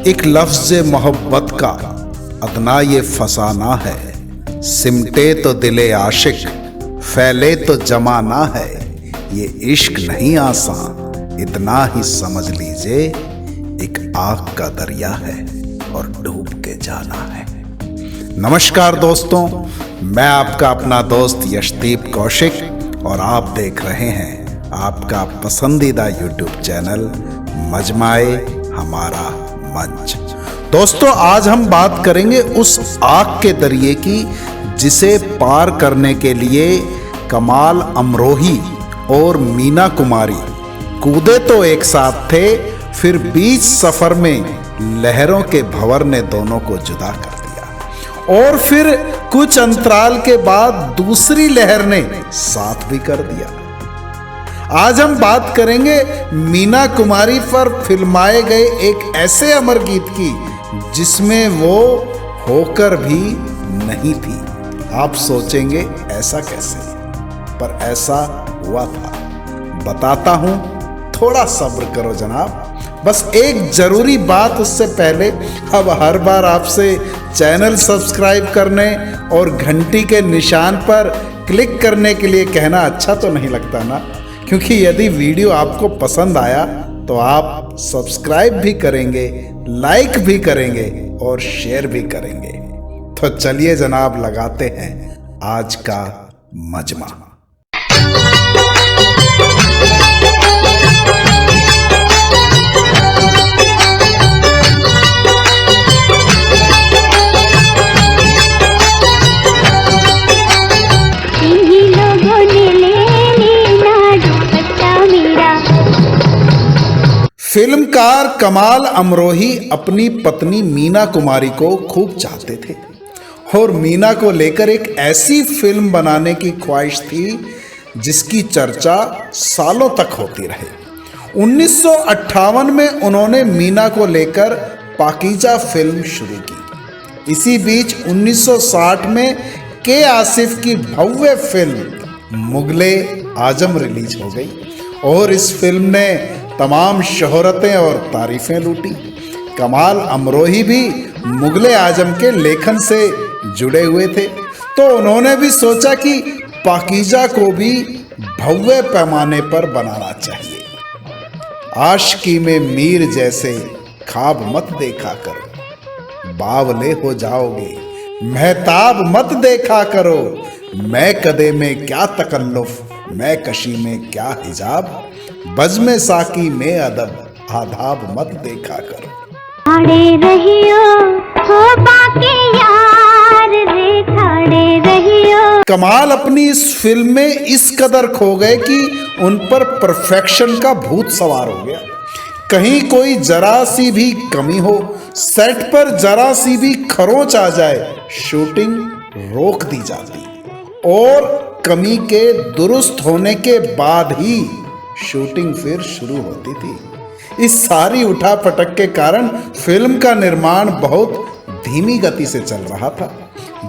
एक लफ्ज़ मोहब्बत का अदना ये फसाना है, सिमटे तो दिले आशिक फैले तो जमाना है। ये इश्क नहीं आसान, इतना ही समझ लीजिए, एक आग का दरिया है और डूब के जाना है। नमस्कार दोस्तों, मैं आपका अपना दोस्त यशदीप कौशिक और आप देख रहे हैं आपका पसंदीदा यूट्यूब चैनल मजमाए हमारा मंच। दोस्तों, आज हम बात करेंगे उस आग के दरिये की जिसे पार करने के लिए कमाल अमरोही और मीना कुमारी कूदे तो एक साथ थे, फिर बीच सफर में लहरों के भंवर ने दोनों को जुदा कर दिया और फिर कुछ अंतराल के बाद दूसरी लहर ने साथ भी कर दिया। आज हम बात करेंगे मीना कुमारी पर फिल्माए गए एक ऐसे अमर गीत की जिसमें वो होकर भी नहीं थी। आप सोचेंगे ऐसा कैसे, पर ऐसा हुआ था। बताता हूं, थोड़ा सब्र करो जनाब। बस एक जरूरी बात उससे पहले, अब हर बार आपसे चैनल सब्सक्राइब करने और घंटी के निशान पर क्लिक करने के लिए कहना अच्छा तो नहीं लगता ना, क्योंकि यदि वीडियो आपको पसंद आया तो आप सब्सक्राइब भी करेंगे, लाइक भी करेंगे और शेयर भी करेंगे। तो चलिए जनाब, लगाते हैं आज का मजमा। फिल्मकार कमाल अमरोही अपनी पत्नी मीना कुमारी को खूब चाहते थे और मीना को लेकर एक ऐसी फिल्म बनाने की ख्वाहिश थी जिसकी चर्चा सालों तक होती रहे। 1958 में उन्होंने मीना को लेकर पाकीजा फिल्म शुरू की। इसी बीच 1960 में के आसिफ की भव्य फिल्म मुगले आजम रिलीज हो गई और इस फिल्म ने तमाम शोहरतें और तारीफें लूटी। कमाल अमरोही भी मुगले आजम के लेखन से जुड़े हुए थे, तो उन्होंने भी सोचा कि पाकीजा को भी भव्य पैमाने पर बनाना चाहिए। आशिकी में मीर जैसे ख्वाब मत देखा करो, बावले हो जाओगे, महताब मत देखा करो, मैं कदे में क्या तकल्लुफ, मैं कशी में क्या हिजाब, बज़्म साकी में अदब आदाब मत देखा करो। खड़े रहियो हो बाके यार रे, खड़े रहियो। कमाल अपनी इस फिल्म में इस कदर खो गए कि उन पर परफेक्शन का भूत सवार हो गया। कहीं कोई जरा सी भी कमी हो, सेट पर जरा सी भी खरोंच आ जाए, शूटिंग रोक दी जाती और कमी के दुरुस्त होने के बाद ही शूटिंग फिर शुरू होती थी। इस सारी उठापटक के कारण फिल्म का निर्माण बहुत धीमी गति से चल रहा था।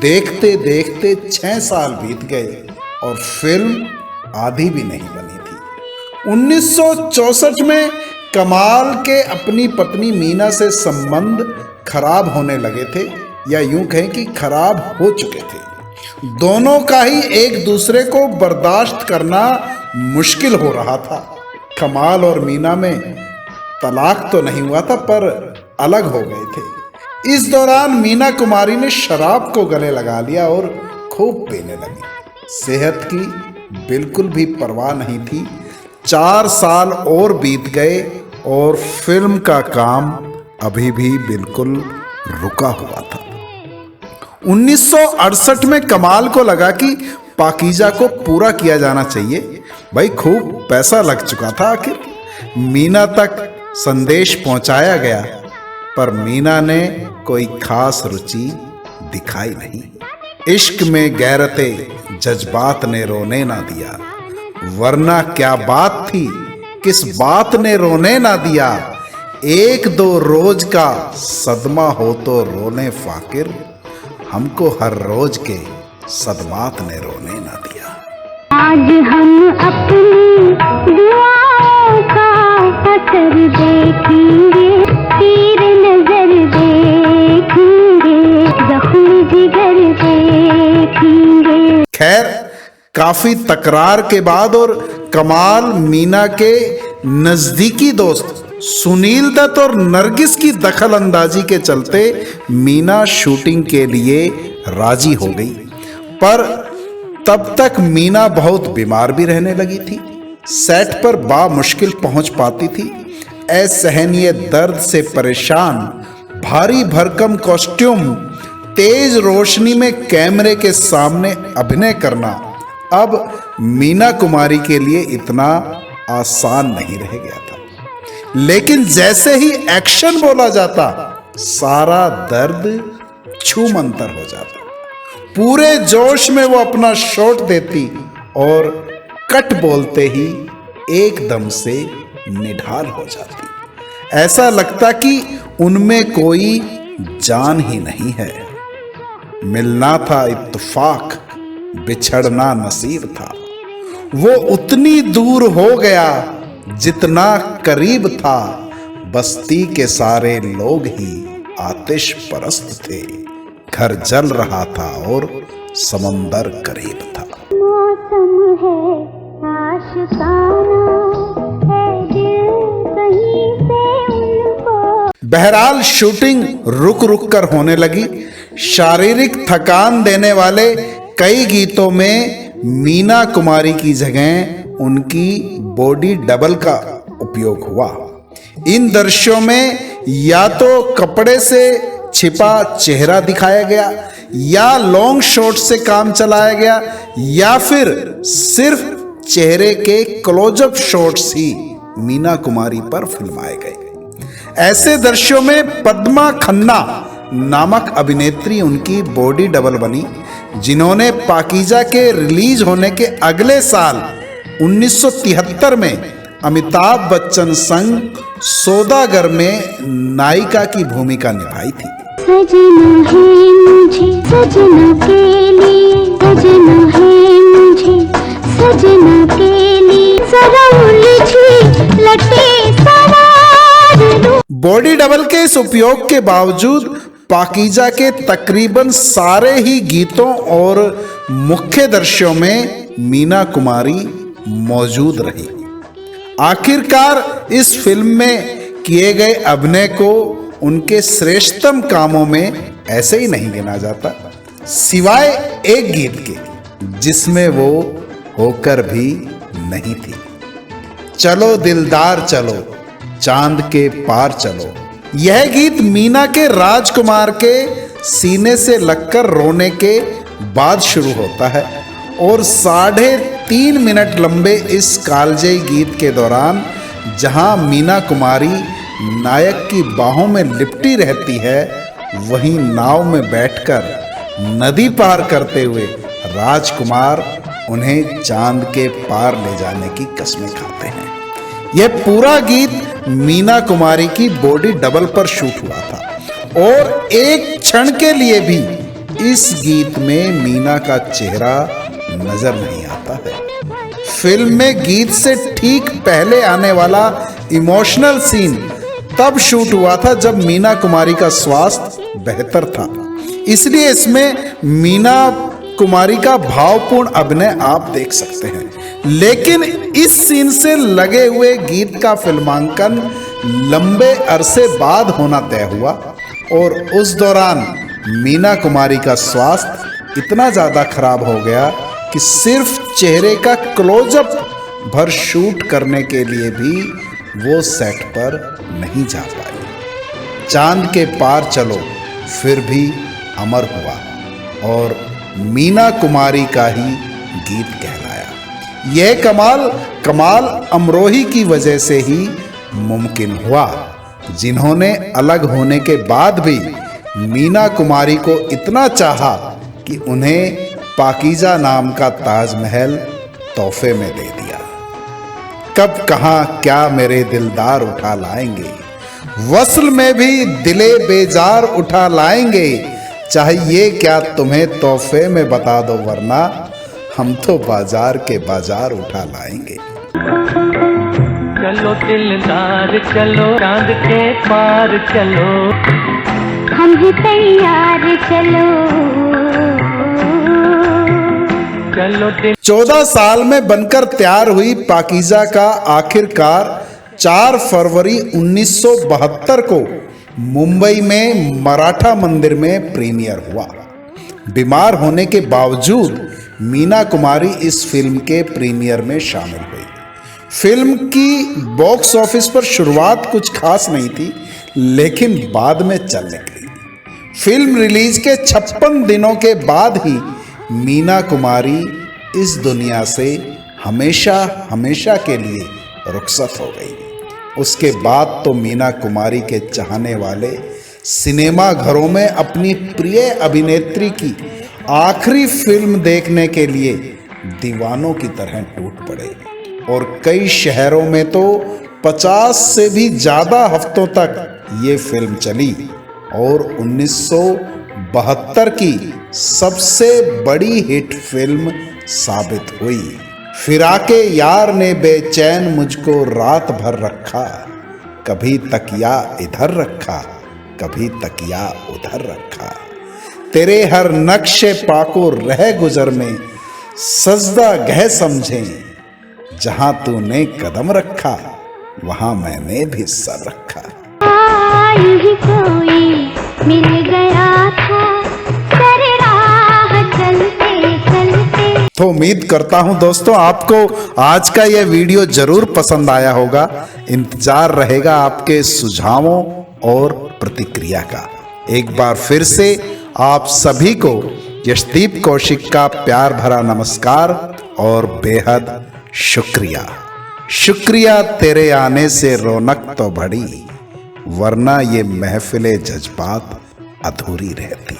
देखते देखते 6 साल बीत गए और फिल्म आधी भी नहीं बनी थी। 1964 में कमाल के अपनी पत्नी मीना से संबंध खराब होने लगे थे, या यूं कहें कि खराब हो चुके थे। दोनों का ही एक दूसरे को बर्दाश्त करना मुश्किल हो रहा था। कमाल और मीना में तलाक तो नहीं हुआ था, पर अलग हो गए थे। इस दौरान मीना कुमारी ने शराब को गले लगा लिया और खूब पीने लगी। सेहत की बिल्कुल भी परवाह नहीं थी। 4 साल और बीत गए और फिल्म का काम अभी भी बिल्कुल रुका हुआ था। 1968 में कमाल को लगा कि पाकीजा को पूरा किया जाना चाहिए। भाई, खूब पैसा लग चुका था। आखिर मीना तक संदेश पहुंचाया गया, पर मीना ने कोई खास रुचि दिखाई नहीं। इश्क में गैरते जज्बात ने रोने ना दिया, वरना क्या बात थी, किस बात ने रोने ना दिया। 1-2 रोज का सदमा हो तो रोने फाकिर, हमको हर रोज के सदमात ने रोने ना दिया। आज हम अपनी दुआओं का असर देखेंगे, तीर नजर खैर, काफी तकरार के बाद और कमाल मीना के नजदीकी दोस्त सुनील दत्त और नरगिस की दखल अंदाजी के चलते मीना शूटिंग के लिए राजी हो गई। पर तब तक मीना बहुत बीमार भी रहने लगी थी। सेट पर बामुश्किल पहुंच पाती थी। असहनीय दर्द से परेशान, भारी भरकम कॉस्ट्यूम, तेज रोशनी में कैमरे के सामने अभिनय करना अब मीना कुमारी के लिए इतना आसान नहीं रह गया था। लेकिन जैसे ही एक्शन बोला जाता, सारा दर्द छूमंतर हो जाता। पूरे जोश में वो अपना शॉट देती और कट बोलते ही एकदम से निढाल हो जाती। ऐसा लगता कि उनमें कोई जान ही नहीं है। मिलना था इत्तेफाक, बिछड़ना नसीब था। वो उतनी दूर हो गया जितना करीब था। बस्ती के सारे लोग ही आतिश परस्त थे। घर जल रहा था और समंदर करीब था। मौसम है आशिकाना, है दिल कहीं से उनको। बहरहाल शूटिंग रुक रुक कर होने लगी। शारीरिक थकान देने वाले कई गीतों में मीना कुमारी की जगह उनकी बॉडी डबल का उपयोग हुआ। इन दृश्यों में या तो कपड़े से छिपा चेहरा दिखाया गया, या लॉन्ग शॉट से काम चलाया गया, या फिर सिर्फ चेहरे के क्लोजअप शॉट्स ही मीना कुमारी पर फिल्माए गए। ऐसे दृश्यों में पद्मा खन्ना नामक अभिनेत्री उनकी बॉडी डबल बनी, जिन्होंने पाकीजा के रिलीज होने के अगले साल 1973 में अमिताभ बच्चन संग सौदागर में नायिका की भूमिका निभाई थी। सजना है मुझे सजना के लिए, सजना है मुझे सजना के लिए, जरा उलझी लटे सवार दूं। बॉडी डबल के इस उपयोग के बावजूद पाकीजा के तकरीबन सारे ही गीतों और मुख्य दृश्यों में मीना कुमारी मौजूद रही। आखिरकार इस फिल्म में किए गए अभिनय को उनके श्रेष्ठतम कामों में ऐसे ही नहीं गिना जाता, सिवाय एक गीत के जिसमें वो होकर भी नहीं थी। चलो दिलदार चलो, चांद के पार चलो। यह गीत मीना के राजकुमार के सीने से लगकर रोने के बाद शुरू होता है और 3.5 मिनट लंबे इस कालजयी गीत के दौरान जहां मीना कुमारी नायक की बाहों में लिपटी रहती है, वहीं नाव में बैठकर नदी पार करते हुए राजकुमार उन्हें चांद के पार ले जाने की कसमें खाते हैं। यह पूरा गीत मीना कुमारी की बॉडी डबल पर शूट हुआ था और एक क्षण के लिए भी इस गीत में मीना का चेहरा नजर नहीं आता है। फिल्म में गीत से ठीक पहले आने वाला इमोशनल सीन तब शूट हुआ था जब मीना कुमारी का स्वास्थ्य बेहतर था, इसलिए इसमें मीना कुमारी का भावपूर्ण अभिनय आप देख सकते हैं। लेकिन इस सीन से लगे हुए गीत का फिल्मांकन लंबे अरसे बाद होना तय हुआ और उस दौरान मीना कुमारी का स्वास्थ्य इतना ज़्यादा खराब हो गया कि सिर्फ चेहरे का क्लोजअप भर शूट करने के लिए भी वो सेट पर नहीं जा पाई। चांद के पार चलो फिर भी अमर हुआ और मीना कुमारी का ही गीत कहलाया। यह कमाल अमरोही की वजह से ही मुमकिन हुआ, जिन्होंने अलग होने के बाद भी मीना कुमारी को इतना चाहा कि उन्हें पाकीजा नाम का ताजमहल तोहफे में दे दिया। कब कहाँ क्या मेरे दिलदार उठा लाएंगे, वस्ल में भी दिले बेजार उठा लाएंगे। चाहिए क्या तुम्हें तोहफे में बता दो, वरना हम तो बाजार के बाजार उठा लाएंगे। चलो दिलदार चलो, चांद के पार चलो, हम भी तैयार चलो। चलो दिल 14 साल में बनकर तैयार हुई पाकीज़ा का आखिरकार 4 फरवरी 1972 को मुंबई में मराठा मंदिर में प्रीमियर हुआ। बीमार होने के बावजूद मीना कुमारी इस फिल्म के प्रीमियर में शामिल हुई। फिल्म की बॉक्स ऑफिस पर शुरुआत कुछ खास नहीं थी, लेकिन बाद में चल निकली। फिल्म रिलीज के 56 दिनों के बाद ही मीना कुमारी इस दुनिया से हमेशा हमेशा के लिए रुखसत हो गई। उसके बाद तो मीना कुमारी के चाहने वाले सिनेमा घरों में अपनी प्रिय अभिनेत्री की आखिरी फिल्म देखने के लिए दीवानों की तरह टूट पड़े और कई शहरों में तो 50 से भी ज़्यादा हफ्तों तक ये फिल्म चली और 1972 की सबसे बड़ी हिट फिल्म साबित हुई। फिराके यार ने बेचैन मुझको रात भर रखा, कभी तकिया इधर रखा, कभी तकिया उधर रखा, तेरे हर नक्शे पाको रह गुजर में सजदा गह समझे, जहां तूने कदम रखा वहां मैंने भी सर रखा। आई ही कोई मिल गया था, सर राह चलते चलते। तो उम्मीद करता हूं दोस्तों आपको आज का यह वीडियो जरूर पसंद आया होगा। इंतजार रहेगा आपके सुझावों और प्रतिक्रिया का। एक बार फिर से आप सभी को यशदीप कौशिक का प्यार भरा नमस्कार और बेहद शुक्रिया। शुक्रिया तेरे आने से रौनक तो बढ़ी, वरना ये महफिले जज्बात अधूरी रहती।